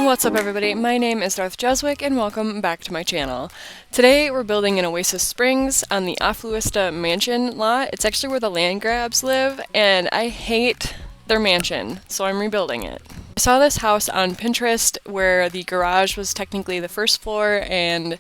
What's up everybody, my name is Darth Jeswick and welcome back to my channel. Today we're building an Oasis Springs on the Affluista mansion lot. It's actually where the Landgraabs live and I hate their mansion, so I'm rebuilding it. I saw this house on Pinterest where the garage was technically the first floor and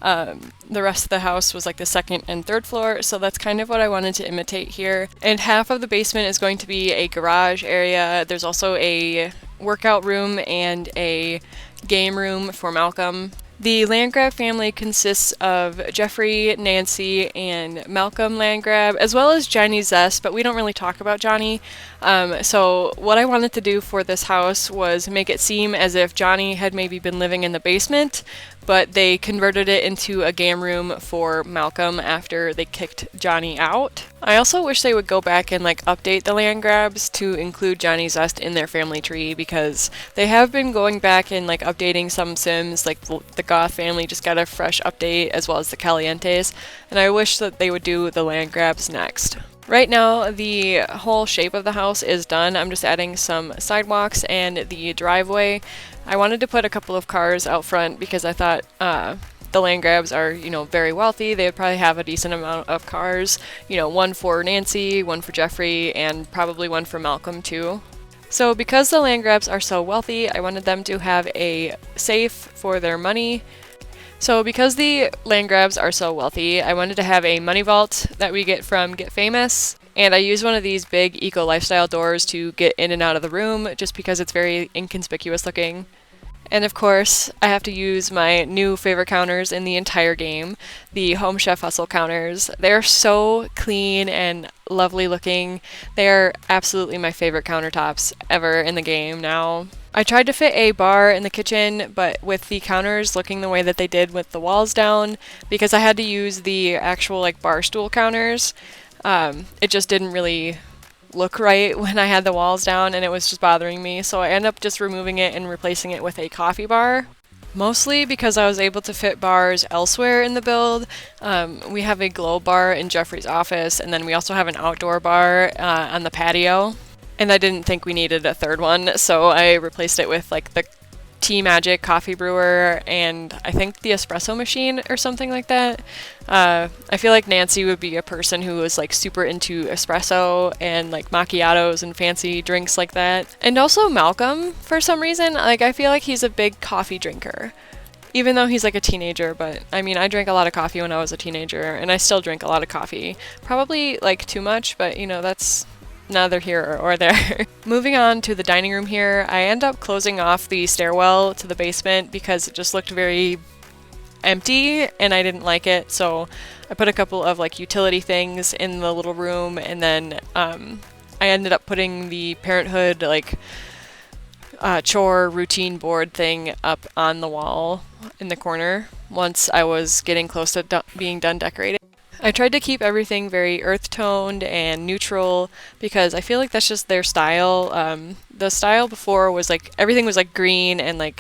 the rest of the house was like the second and third floor, so that's kind of what I wanted to imitate here. And half of the basement is going to be a garage area. There's also a workout room and a game room for Malcolm. The Landgraab family consists of Jeffrey, Nancy, and Malcolm Landgraab, as well as Johnny Zest, but we don't really talk about Johnny. So what I wanted to do for this house was make it seem as if Johnny had maybe been living in the basement, but they converted it into a game room for Malcolm after they kicked Johnny out. I also wish they would go back and like update the Landgraabs to include Johnny Zest in their family tree, because they have been going back and like updating some Sims, like the Goth family just got a fresh update, as well as the Calientes, and I wish that they would do the Landgraabs next. Right now, the whole shape of the house is done. I'm just adding some sidewalks and the driveway. I wanted to put a couple of cars out front because I thought the Landgraabs are, very wealthy. They would probably have a decent amount of cars. One for Nancy, one for Jeffrey, and probably one for Malcolm too. So because the Landgraabs are so wealthy, I wanted them to have a safe for their money. So because the Landgraabs are so wealthy, I wanted to have a money vault that we get from Get Famous. And I use one of these big eco lifestyle doors to get in and out of the room just because it's very inconspicuous looking. And of course, I have to use my new favorite counters in the entire game, the Home Chef Hustle counters. They're so clean and lovely looking. They're absolutely my favorite countertops ever in the game now. I tried to fit a bar in the kitchen, but with the counters looking the way that they did with the walls down, because I had to use the actual bar stool counters, it just didn't really look right when I had the walls down and it was just bothering me, so I ended up just removing it and replacing it with a coffee bar. Mostly because I was able to fit bars elsewhere in the build. We have a glow bar in Jeffrey's office, and then we also have an outdoor bar on the patio. And I didn't think we needed a third one, so I replaced it with the Tea Magic coffee brewer and I think the espresso machine or something like that. I feel like Nancy would be a person who was super into espresso and macchiatos and fancy drinks like that. And also Malcolm, for some reason, I feel like he's a big coffee drinker. Even though he's a teenager, but I mean, I drank a lot of coffee when I was a teenager and I still drink a lot of coffee. Probably too much, but that's neither here or there. Moving on to the dining room here, I end up closing off the stairwell to the basement because it just looked very empty and I didn't like it, so I put a couple of utility things in the little room, and then I ended up putting the Parenthood chore routine board thing up on the wall in the corner once I was getting close to being done decorating. I tried to keep everything very earth-toned and neutral because I feel like that's just their style. The style before was everything was green and they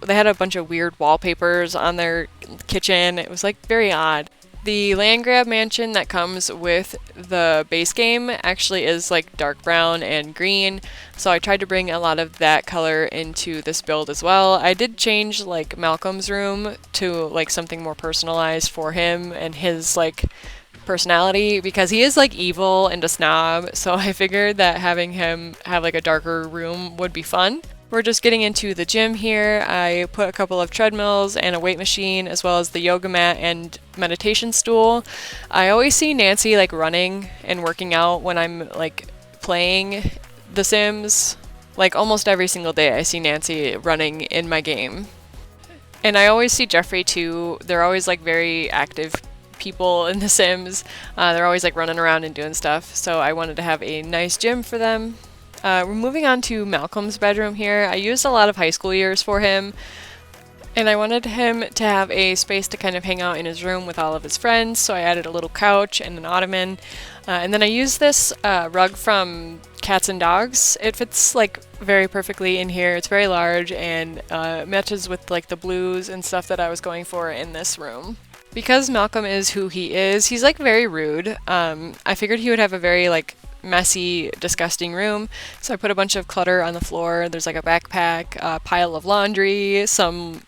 had a bunch of weird wallpapers on their kitchen. It was very odd. The Landgraab mansion that comes with the base game actually is dark brown and green, so I tried to bring a lot of that color into this build as well. I did change Malcolm's room to something more personalized for him and his personality, because he is evil and a snob, so I figured that having him have a darker room would be fun. We're just getting into the gym here. I put a couple of treadmills and a weight machine, as well as the yoga mat and meditation stool. I always see Nancy running and working out when I'm playing The Sims. Almost every single day I see Nancy running in my game. And I always see Jeffrey too. They're always very active people in The Sims. They're always running around and doing stuff, so I wanted to have a nice gym for them. We're moving on to Malcolm's bedroom here. I used a lot of high school years for him, and I wanted him to have a space to kind of hang out in his room with all of his friends, so I added a little couch and an ottoman. And then I used this rug from Cats and Dogs. It fits very perfectly in here. It's very large and matches with the blues and stuff that I was going for in this room. Because Malcolm is who he is, he's very rude. I figured he would have a very messy, disgusting room. So I put a bunch of clutter on the floor. There's like a backpack, a pile of laundry, some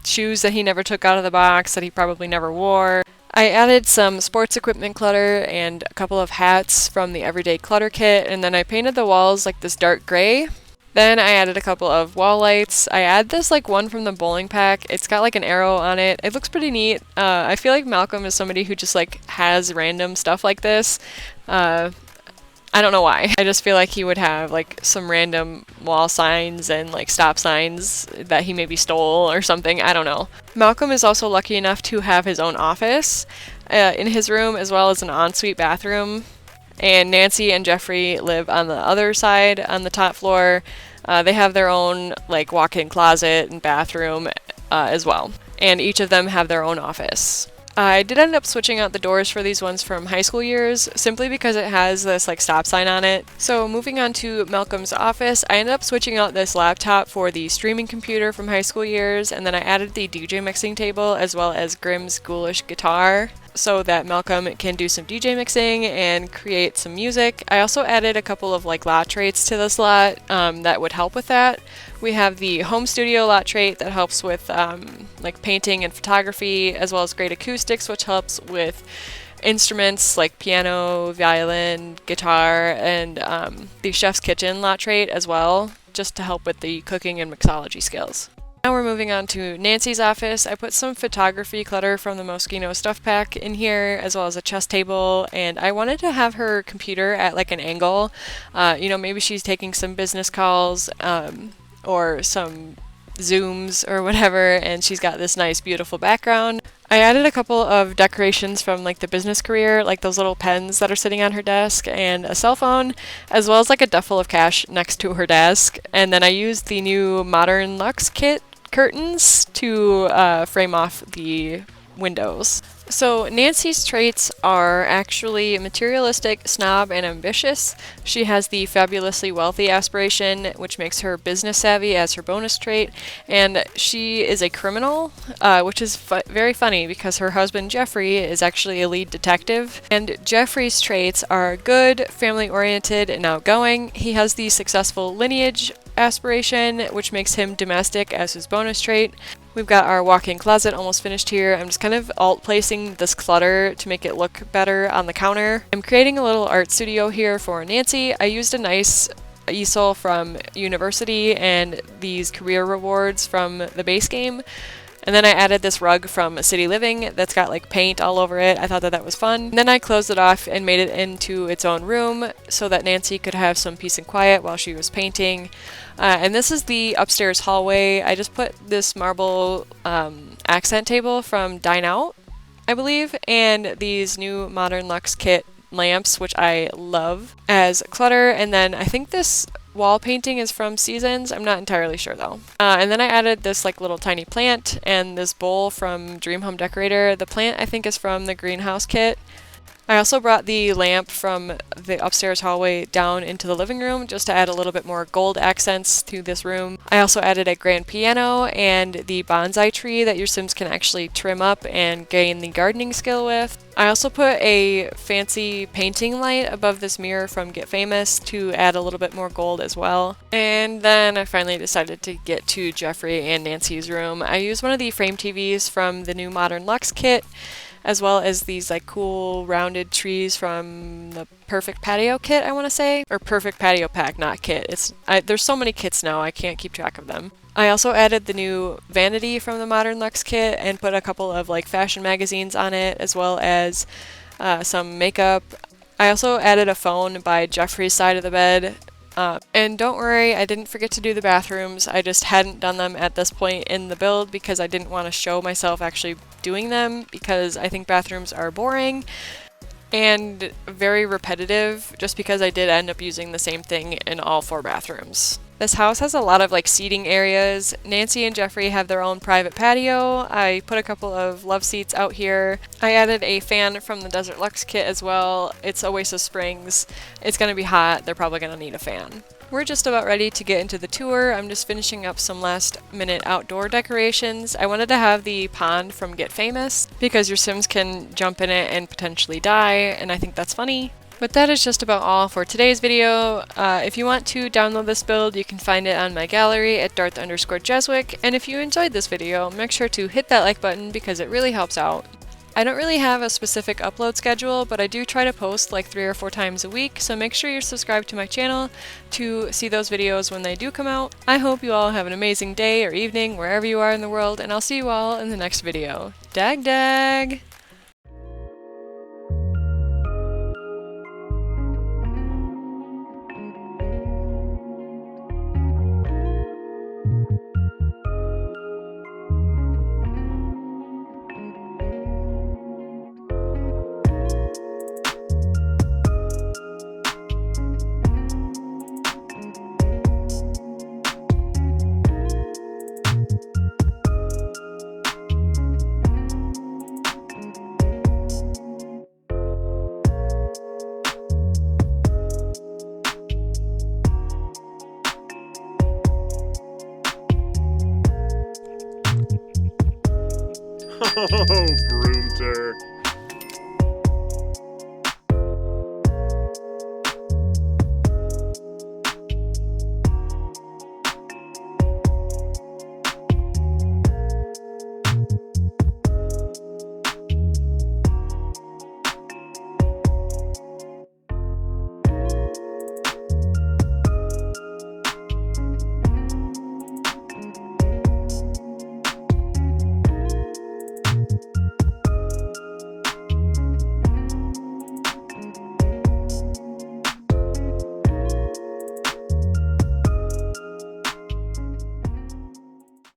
shoes that he never took out of the box that he probably never wore. I added some sports equipment clutter and a couple of hats from the everyday clutter kit, and then I painted the walls like this dark gray. Then I added a couple of wall lights. I add this like one from the bowling pack. It's got like an arrow on it. It looks pretty neat. I feel like Malcolm is somebody who just like has random stuff like this. I don't know why. I just feel like he would have like some random wall signs and like stop signs that he maybe stole or something. I don't know. Malcolm is also lucky enough to have his own office in his room, as well as an ensuite bathroom. And Nancy and Jeffrey live on the other side on the top floor. They have their own like walk-in closet and bathroom as well. And each of them have their own office. I did end up switching out the doors for these ones from high school years, simply because it has this like stop sign on it. So moving on to Malcolm's office, I ended up switching out this laptop for the streaming computer from high school years, and then I added the DJ mixing table as well as Grimm's ghoulish guitar, so that Malcolm can do some DJ mixing and create some music. I also added a couple of like lot traits to this lot that would help with that. We have the home studio lot trait that helps with like painting and photography, as well as great acoustics, which helps with instruments like piano, violin, guitar, and the chef's kitchen lot trait as well, just to help with the cooking and mixology skills. Now we're moving on to Nancy's office. I put some photography clutter from the Moschino stuff pack in here, as well as a chess table, and I wanted to have her computer at like an angle. Maybe she's taking some business calls or some Zooms or whatever, and she's got this nice beautiful background. I added a couple of decorations from like the business career, like those little pens that are sitting on her desk, and a cell phone, as well as like a duffel of cash next to her desk. And then I used the new Modern Luxe kit curtains to frame off the windows. So Nancy's traits are actually materialistic, snob, and ambitious. She has the fabulously wealthy aspiration, which makes her business savvy as her bonus trait, and she is a criminal, which is very funny because her husband Jeffrey is actually a lead detective. And Jeffrey's traits are good, family-oriented, and outgoing. He has the successful lineage aspiration, which makes him domestic as his bonus trait. We've got our walk-in closet almost finished here. I'm just kind of alt-placing this clutter to make it look better on the counter. I'm creating a little art studio here for Nancy. I used a nice easel from university and these career rewards from the base game. And then I added this rug from City Living that's got like paint all over it. I thought that was fun. And then I closed it off and made it into its own room so that Nancy could have some peace and quiet while she was painting. And this is the upstairs hallway. I just put this marble accent table from Dine Out, I believe, and these new Modern Luxe kit lamps, which I love, as clutter. And then I think this wall painting is from Seasons. I'm not entirely sure though. And then I added this like little tiny plant and this bowl from Dream Home Decorator. The plant I think is from the greenhouse kit. I also brought the lamp from the upstairs hallway down into the living room just to add a little bit more gold accents to this room. I also added a grand piano and the bonsai tree that your Sims can actually trim up and gain the gardening skill with. I also put a fancy painting light above this mirror from Get Famous to add a little bit more gold as well. And then I finally decided to get to Jeffrey and Nancy's room. I used one of the frame TVs from the new Modern Luxe kit, as well as these like cool rounded trees from the Perfect Patio kit, I want to say, or Perfect Patio pack, not kit. There's so many kits now, I can't keep track of them. I also added the new vanity from the Modern Luxe kit and put a couple of like fashion magazines on it, as well as some makeup. I also added a phone by Jeffrey's side of the bed. And don't worry, I didn't forget to do the bathrooms. I just hadn't done them at this point in the build because I didn't want to show myself actually doing them, because I think bathrooms are boring and very repetitive, just because I did end up using the same thing in all 4 bathrooms. This house has a lot of like seating areas. Nancy and Jeffrey have their own private patio. I put a couple of love seats out here. I added a fan from the Desert Luxe kit as well. It's Oasis Springs. It's gonna be hot. They're probably gonna need a fan. We're just about ready to get into the tour. I'm just finishing up some last minute outdoor decorations. I wanted to have the pond from Get Famous because your Sims can jump in it and potentially die, and I think that's funny. But that is just about all for today's video. If you want to download this build, you can find it on my gallery at Darth_Jeswick, and if you enjoyed this video, make sure to hit that like button because it really helps out. I don't really have a specific upload schedule, but I do try to post like 3 or 4 times a week, so make sure you're subscribed to my channel to see those videos when they do come out. I hope you all have an amazing day or evening wherever you are in the world, and I'll see you all in the next video. Dag dag! Oh, Broomter.